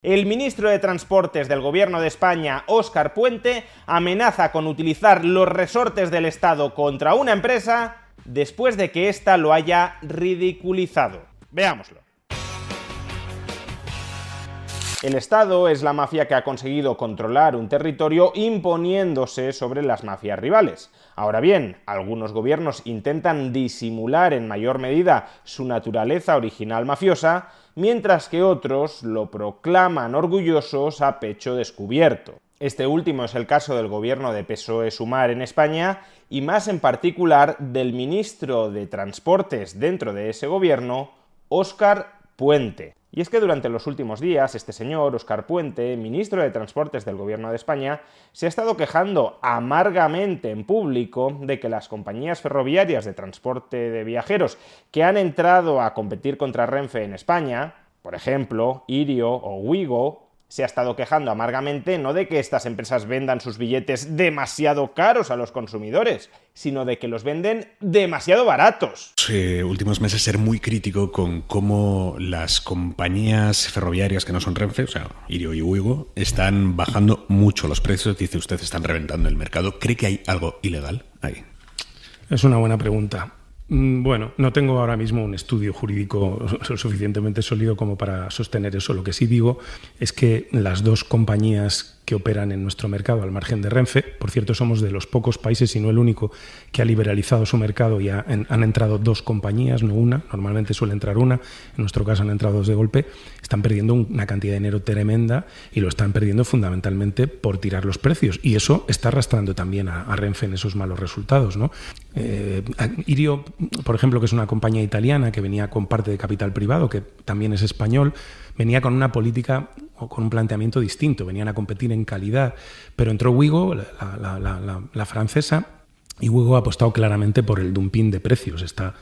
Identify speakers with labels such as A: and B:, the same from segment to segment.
A: El ministro de Transportes del Gobierno de España, Óscar Puente, amenaza con utilizar los resortes del Estado contra una empresa después de que ésta lo haya ridiculizado. Veámoslo. El Estado es la mafia que ha conseguido controlar un territorio imponiéndose sobre las mafias rivales. Ahora bien, algunos gobiernos intentan disimular en mayor medida su naturaleza original mafiosa, mientras que otros lo proclaman orgullosos a pecho descubierto. Este último es el caso del gobierno de PSOE-Sumar en España y más en particular del ministro de Transportes dentro de ese gobierno, Óscar Puente. Y es que durante los últimos días, este señor, Óscar Puente, ministro de Transportes del Gobierno de España, se ha estado quejando amargamente en público de que las compañías ferroviarias de transporte de viajeros que han entrado a competir contra Renfe en España, por ejemplo, Irio o Ouigo, se ha estado quejando amargamente no de que estas empresas vendan sus billetes demasiado caros a los consumidores, sino de que los venden demasiado baratos.
B: Últimos meses ser muy crítico con cómo las compañías ferroviarias que no son Renfe, o sea, Irio y Ouigo, están bajando mucho los precios. Dice usted, están reventando el mercado. ¿Cree que hay algo ilegal ahí?
C: Es una buena pregunta. Bueno, no tengo ahora mismo un estudio jurídico suficientemente sólido como para sostener eso. Lo que sí digo es que las dos compañías que operan en nuestro mercado al margen de Renfe, por cierto, somos de los pocos países, y no el único, que ha liberalizado su mercado y han entrado dos compañías, no una. Normalmente suele entrar una, en nuestro caso han entrado dos de golpe. Están perdiendo una cantidad de dinero tremenda y lo están perdiendo fundamentalmente por tirar los precios, y eso está arrastrando también a Renfe en esos malos resultados, ¿no? Irio, por ejemplo, que es una compañía italiana que venía con parte de capital privado, que también es español, venía con una política o con un planteamiento distinto, venían a competir en calidad, pero entró Ouigo, la francesa, y Ouigo ha apostado claramente por el dumping de precios, está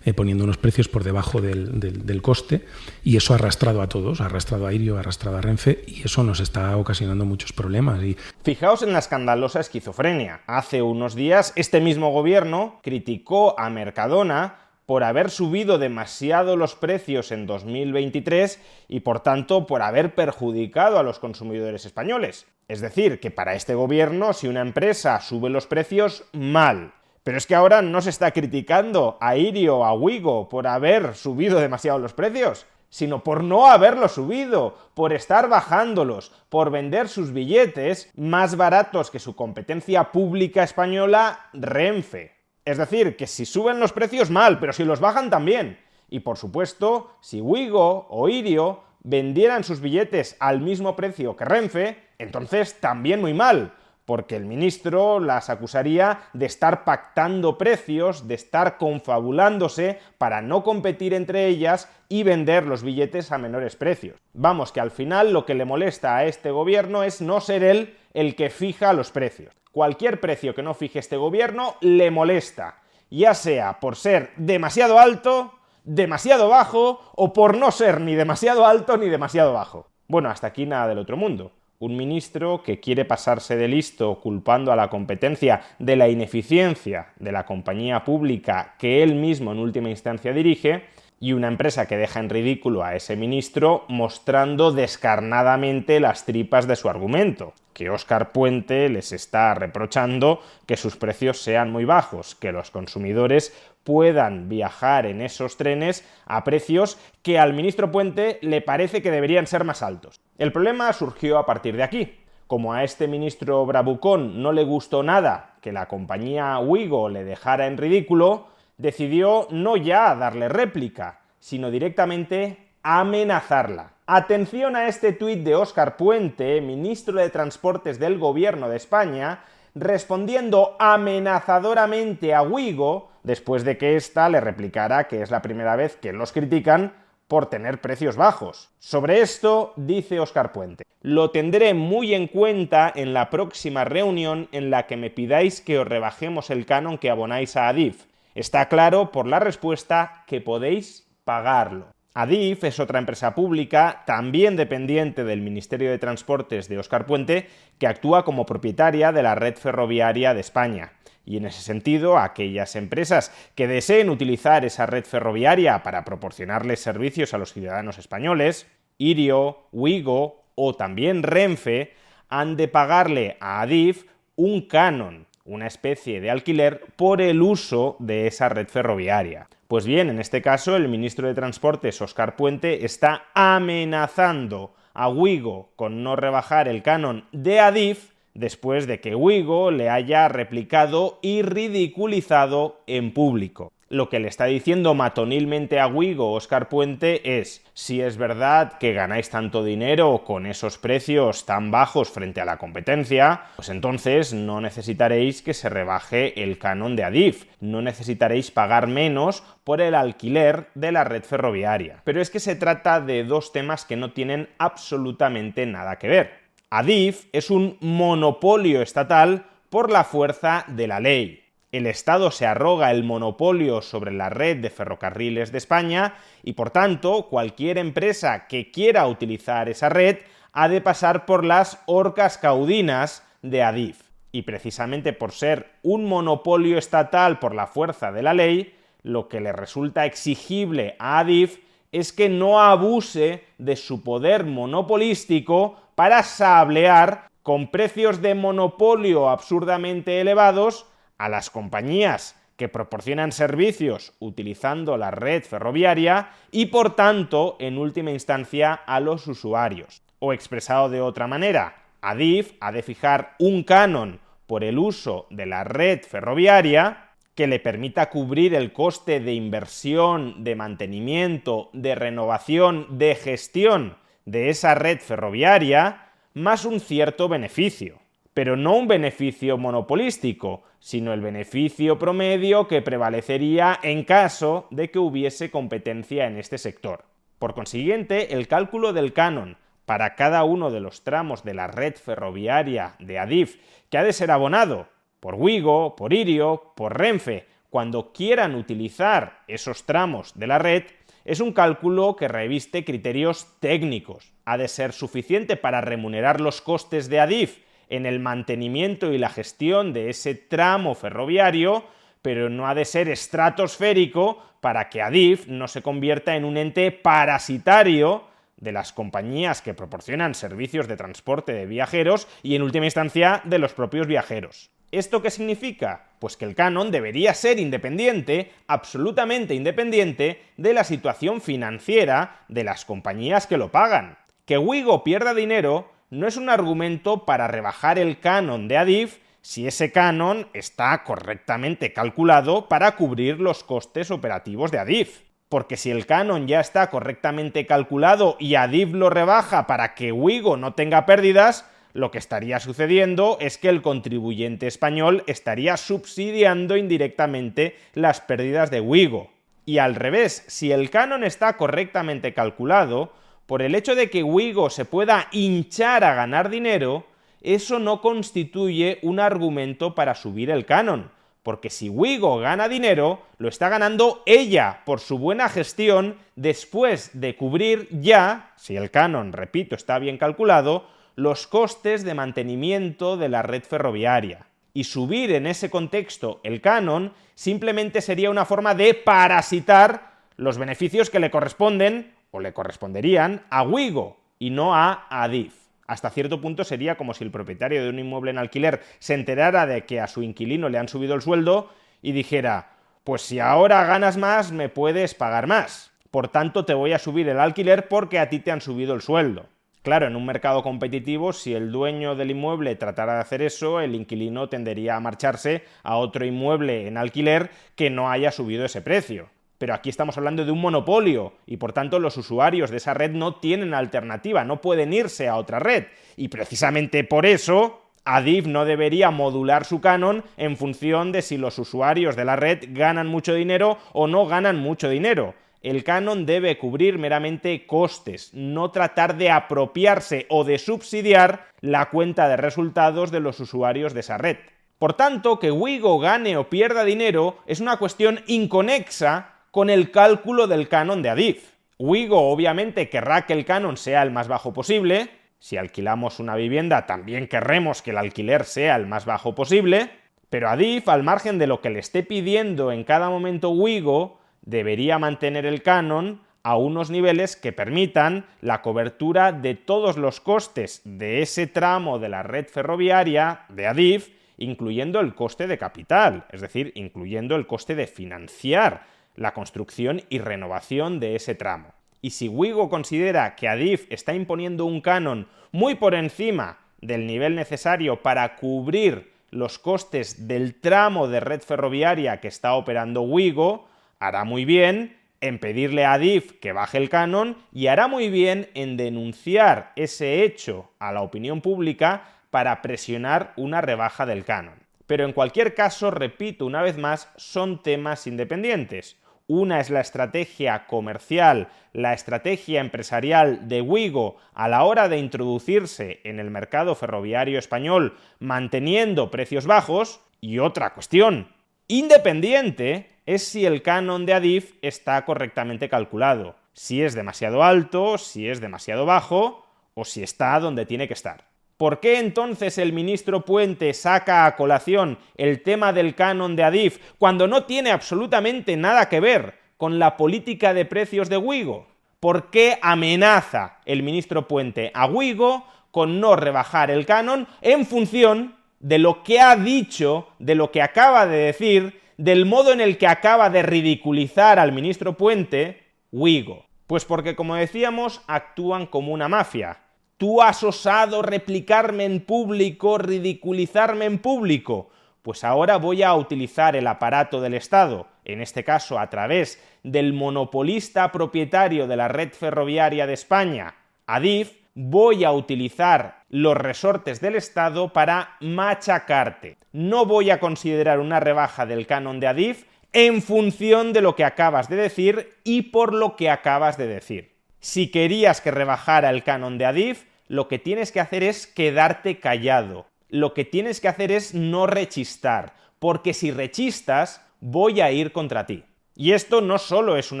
C: poniendo unos precios por debajo del coste, y eso ha arrastrado a todos, ha arrastrado a Irio, ha arrastrado a Renfe, y eso nos está ocasionando muchos problemas.
A: Fijaos en la escandalosa esquizofrenia. Hace unos días este mismo gobierno criticó a Mercadona por haber subido demasiado los precios en 2023 y, por tanto, por haber perjudicado a los consumidores españoles. Es decir, que para este gobierno, si una empresa sube los precios, mal. Pero es que ahora no se está criticando a Irio o a Ouigo por haber subido demasiado los precios, sino por no haberlos subido, por estar bajándolos, por vender sus billetes más baratos que su competencia pública española, Renfe. Es decir, que si suben los precios, mal, pero si los bajan también. Y por supuesto, si Ouigo o Irio vendieran sus billetes al mismo precio que Renfe, entonces también muy mal, porque el ministro las acusaría de estar pactando precios, de estar confabulándose para no competir entre ellas y vender los billetes a menores precios. Vamos, que al final lo que le molesta a este gobierno es no ser él el que fija los precios. Cualquier precio que no fije este gobierno le molesta, ya sea por ser demasiado alto, demasiado bajo o por no ser ni demasiado alto ni demasiado bajo. Bueno, hasta aquí nada del otro mundo. Un ministro que quiere pasarse de listo culpando a la competencia de la ineficiencia de la compañía pública que él mismo en última instancia dirige, y una empresa que deja en ridículo a ese ministro mostrando descarnadamente las tripas de su argumento, que Óscar Puente les está reprochando que sus precios sean muy bajos, que los consumidores puedan viajar en esos trenes a precios que al ministro Puente le parece que deberían ser más altos. El problema surgió a partir de aquí. Como a este ministro bravucón no le gustó nada que la compañía Ouigo le dejara en ridículo, decidió no ya darle réplica, sino directamente amenazarla. Atención a este tuit de Óscar Puente, ministro de Transportes del Gobierno de España, respondiendo amenazadoramente a Ouigo después de que ésta le replicara que es la primera vez que los critican por tener precios bajos. Sobre esto dice Óscar Puente: lo tendré muy en cuenta en la próxima reunión en la que me pidáis que os rebajemos el canon que abonáis a Adif. Está claro por la respuesta que podéis pagarlo. Adif es otra empresa pública, también dependiente del Ministerio de Transportes de Óscar Puente, que actúa como propietaria de la red ferroviaria de España. Y en ese sentido, aquellas empresas que deseen utilizar esa red ferroviaria para proporcionarles servicios a los ciudadanos españoles, Irio, Ouigo o también Renfe han de pagarle a Adif un canon, una especie de alquiler por el uso de esa red ferroviaria. Pues bien, en este caso el ministro de Transportes, Óscar Puente, está amenazando a Wigo con no rebajar el canon de Adif después de que Wigo le haya replicado y ridiculizado en público. Lo que le está diciendo matonilmente a Wigo Óscar Puente es: si es verdad que ganáis tanto dinero con esos precios tan bajos frente a la competencia, pues entonces no necesitaréis que se rebaje el canon de Adif, no necesitaréis pagar menos por el alquiler de la red ferroviaria. Pero es que se trata de dos temas que no tienen absolutamente nada que ver. Adif es un monopolio estatal por la fuerza de la ley. El Estado se arroga el monopolio sobre la red de ferrocarriles de España y, por tanto, cualquier empresa que quiera utilizar esa red ha de pasar por las horcas caudinas de Adif. Y precisamente por ser un monopolio estatal por la fuerza de la ley, lo que le resulta exigible a Adif es que no abuse de su poder monopolístico para sablear con precios de monopolio absurdamente elevados a las compañías que proporcionan servicios utilizando la red ferroviaria y, por tanto, en última instancia, a los usuarios. O expresado de otra manera, Adif ha de fijar un canon por el uso de la red ferroviaria que le permita cubrir el coste de inversión, de mantenimiento, de renovación, de gestión de esa red ferroviaria, más un cierto beneficio. Pero no un beneficio monopolístico, sino el beneficio promedio que prevalecería en caso de que hubiese competencia en este sector. Por consiguiente, el cálculo del canon para cada uno de los tramos de la red ferroviaria de Adif, que ha de ser abonado por Wigo, por Irio, por Renfe, cuando quieran utilizar esos tramos de la red, es un cálculo que reviste criterios técnicos. Ha de ser suficiente para remunerar los costes de Adif en el mantenimiento y la gestión de ese tramo ferroviario, pero no ha de ser estratosférico para que Adif no se convierta en un ente parasitario de las compañías que proporcionan servicios de transporte de viajeros y, en última instancia, de los propios viajeros. ¿Esto qué significa? Pues que el canon debería ser independiente, absolutamente independiente, de la situación financiera de las compañías que lo pagan. Que Wigo pierda dinero no es un argumento para rebajar el canon de Adif si ese canon está correctamente calculado para cubrir los costes operativos de Adif. Porque si el canon ya está correctamente calculado y Adif lo rebaja para que Wigo no tenga pérdidas, lo que estaría sucediendo es que el contribuyente español estaría subsidiando indirectamente las pérdidas de Wigo. Y al revés, si el canon está correctamente calculado, por el hecho de que Wigo se pueda hinchar a ganar dinero, eso no constituye un argumento para subir el canon, porque si Wigo gana dinero, lo está ganando ella por su buena gestión después de cubrir ya, si el canon, repito, está bien calculado, los costes de mantenimiento de la red ferroviaria. Y subir en ese contexto el canon simplemente sería una forma de parasitar los beneficios que le corresponden o le corresponderían a Wigo y no a Adif. Hasta cierto punto sería como si el propietario de un inmueble en alquiler se enterara de que a su inquilino le han subido el sueldo y dijera: pues si ahora ganas más, me puedes pagar más. Por tanto, te voy a subir el alquiler porque a ti te han subido el sueldo. Claro, en un mercado competitivo, si el dueño del inmueble tratara de hacer eso, el inquilino tendería a marcharse a otro inmueble en alquiler que no haya subido ese precio. Pero aquí estamos hablando de un monopolio y, por tanto, los usuarios de esa red no tienen alternativa, no pueden irse a otra red. Y precisamente por eso, Adif no debería modular su canon en función de si los usuarios de la red ganan mucho dinero o no ganan mucho dinero. El canon debe cubrir meramente costes, no tratar de apropiarse o de subsidiar la cuenta de resultados de los usuarios de esa red. Por tanto, que Wigo gane o pierda dinero es una cuestión inconexa con el cálculo del canon de Adif. Wigo obviamente querrá que el canon sea el más bajo posible. Si alquilamos una vivienda, también querremos que el alquiler sea el más bajo posible. Pero Adif, al margen de lo que le esté pidiendo en cada momento Wigo, debería mantener el canon a unos niveles que permitan la cobertura de todos los costes de ese tramo de la red ferroviaria de Adif, incluyendo el coste de capital, es decir, incluyendo el coste de financiar la construcción y renovación de ese tramo. Y si Wigo considera que Adif está imponiendo un canon muy por encima del nivel necesario para cubrir los costes del tramo de red ferroviaria que está operando Wigo, hará muy bien en pedirle a Adif que baje el canon y hará muy bien en denunciar ese hecho a la opinión pública para presionar una rebaja del canon. Pero en cualquier caso, repito una vez más, son temas independientes. Una es la estrategia comercial, la estrategia empresarial de Wigo a la hora de introducirse en el mercado ferroviario español manteniendo precios bajos, y otra cuestión independiente es si el canon de Adif está correctamente calculado, si es demasiado alto, si es demasiado bajo o si está donde tiene que estar. ¿Por qué entonces el ministro Puente saca a colación el tema del canon de Adif cuando no tiene absolutamente nada que ver con la política de precios de Wigo? ¿Por qué amenaza el ministro Puente a Wigo con no rebajar el canon en función de lo que ha dicho, de lo que acaba de decir, del modo en el que acaba de ridiculizar al ministro Puente Wigo? Pues porque, como decíamos, actúan como una mafia. ¿Tú has osado replicarme en público, ridiculizarme en público? Pues ahora voy a utilizar el aparato del Estado, en este caso a través del monopolista propietario de la red ferroviaria de España, Adif, voy a utilizar los resortes del Estado para machacarte. No voy a considerar una rebaja del canon de Adif en función de lo que acabas de decir y por lo que acabas de decir. Si querías que rebajara el canon de Adif, lo que tienes que hacer es quedarte callado. Lo que tienes que hacer es no rechistar, porque si rechistas, voy a ir contra ti. Y esto no solo es un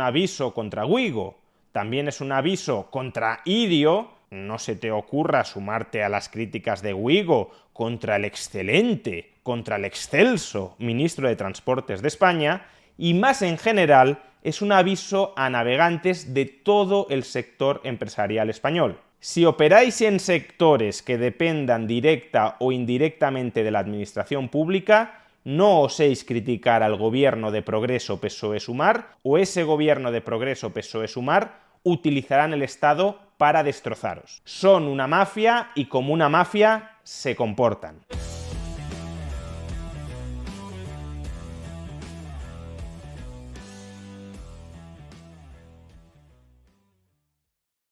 A: aviso contra Wigo, también es un aviso contra Irio. No se te ocurra sumarte a las críticas de Wigo contra el excelente, contra el excelso ministro de Transportes de España, y más en general es un aviso a navegantes de todo el sector empresarial español. Si operáis en sectores que dependan directa o indirectamente de la administración pública, no oséis criticar al gobierno de Progreso PSOE-Sumar, o ese gobierno de Progreso PSOE-Sumar utilizarán el Estado para destrozaros. Son una mafia y como una mafia se comportan.